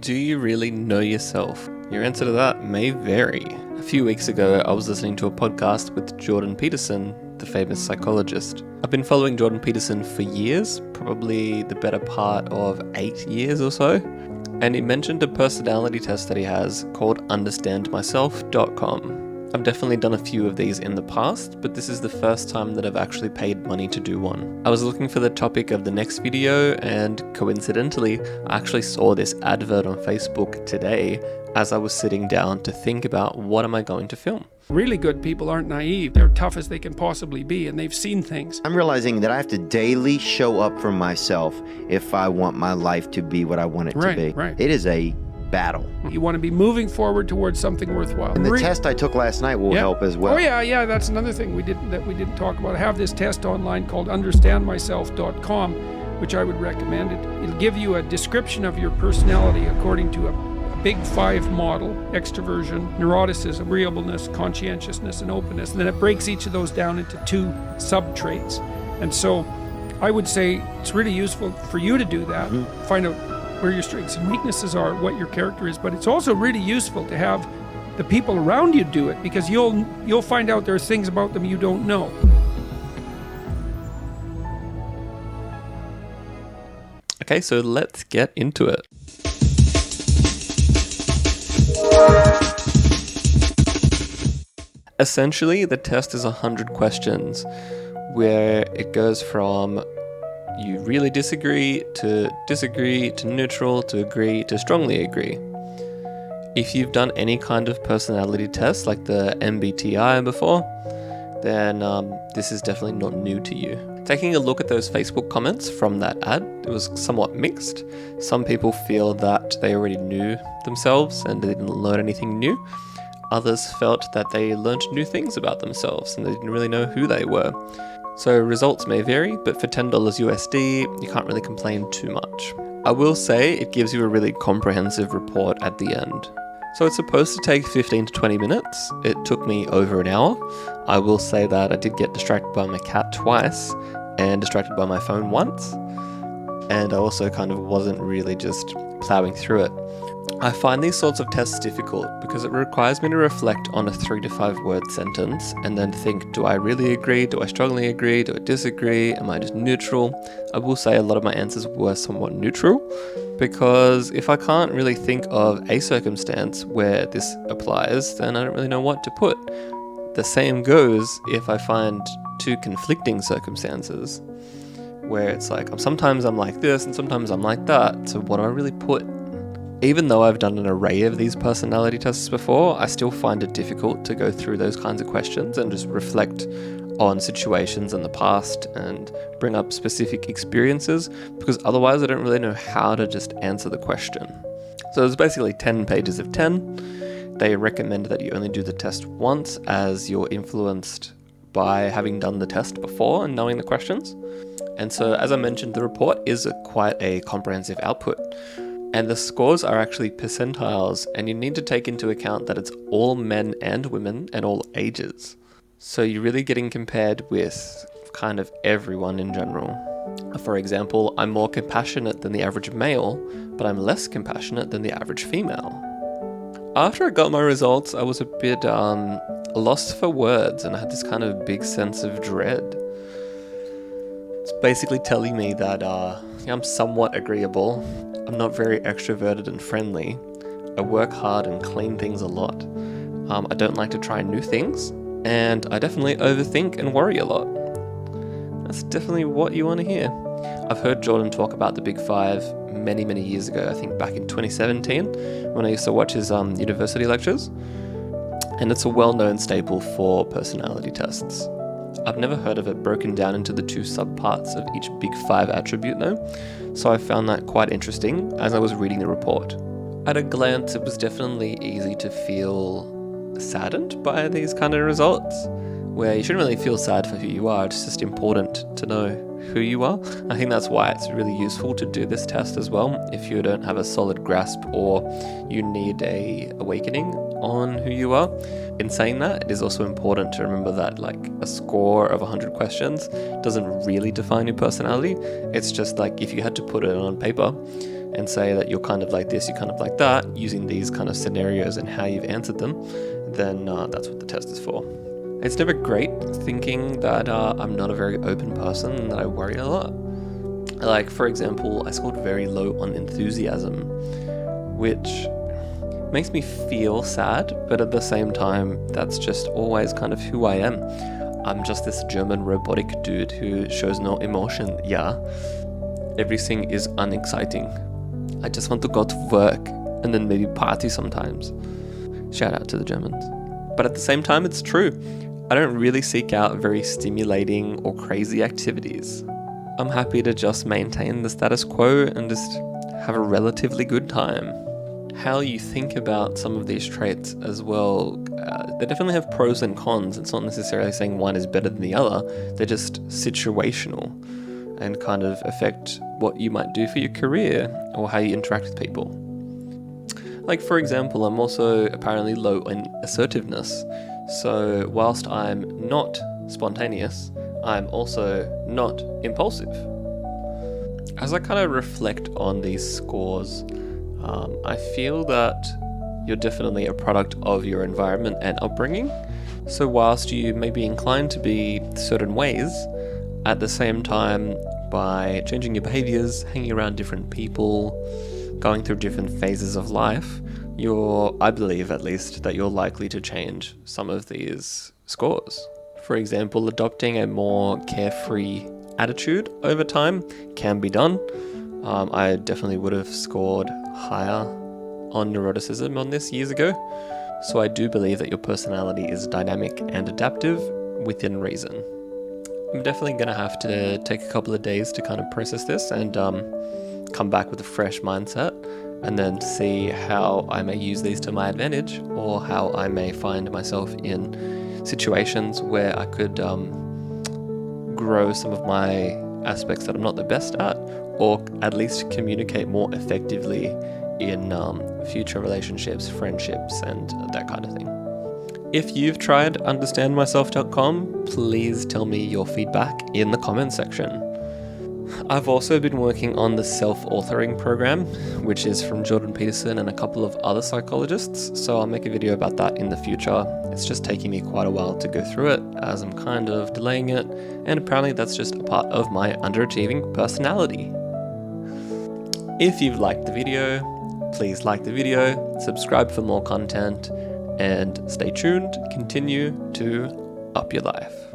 Do you really know yourself? Your answer to that may vary. A few weeks ago, I was listening to a podcast with Jordan Peterson, the famous psychologist. I've been following Jordan Peterson for years, probably the better part of 8 years or so, and he mentioned a personality test that he has called understandmyself.com. I've definitely done a few of these in the past, but this is the first time that I've actually paid money to do one. I was looking for the topic of the next video, and coincidentally, I actually saw this advert on Facebook today as I was sitting down to think about what am I going to film. Really good people aren't naive. They're tough as they can possibly be, and they've seen things. I'm realizing that I have to daily show up for myself if I want my life to be what I want it to be. Right. It is a battle. You want to be moving forward towards something worthwhile. And the test I took last night will help as well. Oh yeah, that's another thing we didn't talk about. I have this test online called understandmyself.com, which I would recommend. It'll give you a description of your personality according to a Big 5 model: extroversion, neuroticism, agreeableness, conscientiousness, and openness. And then it breaks each of those down into 2 sub-traits. And so I would say it's really useful for you to do that, find out where your strengths and weaknesses are, what your character is, but it's also really useful to have the people around you do it, because you'll find out there are things about them you don't know. Okay, so let's get into it. Essentially, the test is 100 questions, where it goes from you really disagree to neutral to agree to strongly agree. If you've done any kind of personality test like the MBTI before, then this is definitely not new to you. Taking a look at those Facebook comments from that ad, it was somewhat mixed. Some people feel that they already knew themselves and they didn't learn anything new. Others felt that they learned new things about themselves and they didn't really know who they were. So results may vary, but for $10 USD, you can't really complain too much. I will say it gives you a really comprehensive report at the end. So it's supposed to take 15 to 20 minutes. It took me over an hour. I will say that I did get distracted by my cat twice and distracted by my phone once. And I also kind of wasn't really just plowing through it. I find these sorts of tests difficult because it requires me to reflect on a 3 to 5 word sentence and then think, do I really agree? Do I strongly agree? Do I disagree? Am I just neutral? I will say a lot of my answers were somewhat neutral, because if I can't really think of a circumstance where this applies, then I don't really know what to put. The same goes if I find 2 conflicting circumstances, where it's like, sometimes I'm like this and sometimes I'm like that, so what do I really put? Even though I've done an array of these personality tests before, I still find it difficult to go through those kinds of questions and just reflect on situations in the past and bring up specific experiences, because otherwise I don't really know how to just answer the question. So it's basically 10 pages of 10. They recommend that you only do the test once, as you're influenced by having done the test before and knowing the questions. And so, as I mentioned, the report is quite a comprehensive output. And the scores are actually percentiles, and you need to take into account that it's all men and women and all ages. So you're really getting compared with kind of everyone in general. For example, I'm more compassionate than the average male, but I'm less compassionate than the average female. After I got my results, I was a bit lost for words, and I had this kind of big sense of dread. It's basically telling me that I'm somewhat agreeable. I'm not very extroverted and friendly. I work hard and clean things a lot. I don't like to try new things, and I definitely overthink and worry a lot. That's definitely what you want to hear. I've heard Jordan talk about the Big 5 many, many years ago, I think back in 2017, when I used to watch his university lectures, and it's a well-known staple for personality tests. I've never heard of it broken down into the 2 subparts of each Big 5 attribute though, so I found that quite interesting as I was reading the report. At a glance, it was definitely easy to feel saddened by these kind of results, where you shouldn't really feel sad for who you are, it's just important to know who you are. I think that's why it's really useful to do this test as well, if you don't have a solid grasp or you need a awakening on who you are. In saying that, it is also important to remember that like a score of 100 questions doesn't really define your personality. It's just like if you had to put it on paper and say that you're kind of like this, you're kind of like that, using these kind of scenarios and how you've answered them, then that's what the test is for. It's never great thinking that I'm not a very open person and that I worry a lot. Like, for example, I scored very low on enthusiasm, which makes me feel sad, but at the same time, that's just always kind of who I am. I'm just this German robotic dude who shows no emotion. Yeah, everything is unexciting. I just want to go to work and then maybe party sometimes. Shout out to the Germans. But at the same time, it's true. I don't really seek out very stimulating or crazy activities. I'm happy to just maintain the status quo and just have a relatively good time. How you think about some of these traits as well, they definitely have pros and cons. It's not necessarily saying one is better than the other. They're just situational and kind of affect what you might do for your career or how you interact with people. Like, for example, I'm also apparently low in assertiveness. So whilst I'm not spontaneous, I'm also not impulsive. As I kind of reflect on these scores, I feel that you're definitely a product of your environment and upbringing. So whilst you may be inclined to be certain ways, at the same time, by changing your behaviors, hanging around different people, going through different phases of life, I believe at least, that you're likely to change some of these scores. For example, adopting a more carefree attitude over time can be done. I definitely would have scored higher on neuroticism on this years ago. So I do believe that your personality is dynamic and adaptive within reason. I'm definitely going to have to take a couple of days to kind of process this and come back with a fresh mindset, and then see how I may use these to my advantage, or how I may find myself in situations where I could grow some of my aspects that I'm not the best at, or at least communicate more effectively in future relationships, friendships, and that kind of thing. If you've tried understandmyself.com, please tell me your feedback in the comment section. I've also been working on the self-authoring program, which is from Jordan Peterson and a couple of other psychologists, so I'll make a video about that in the future. It's just taking me quite a while to go through it, as I'm kind of delaying it, and apparently that's just a part of my underachieving personality. If you've liked the video, please like the video, subscribe for more content, and stay tuned. Continue to up your life.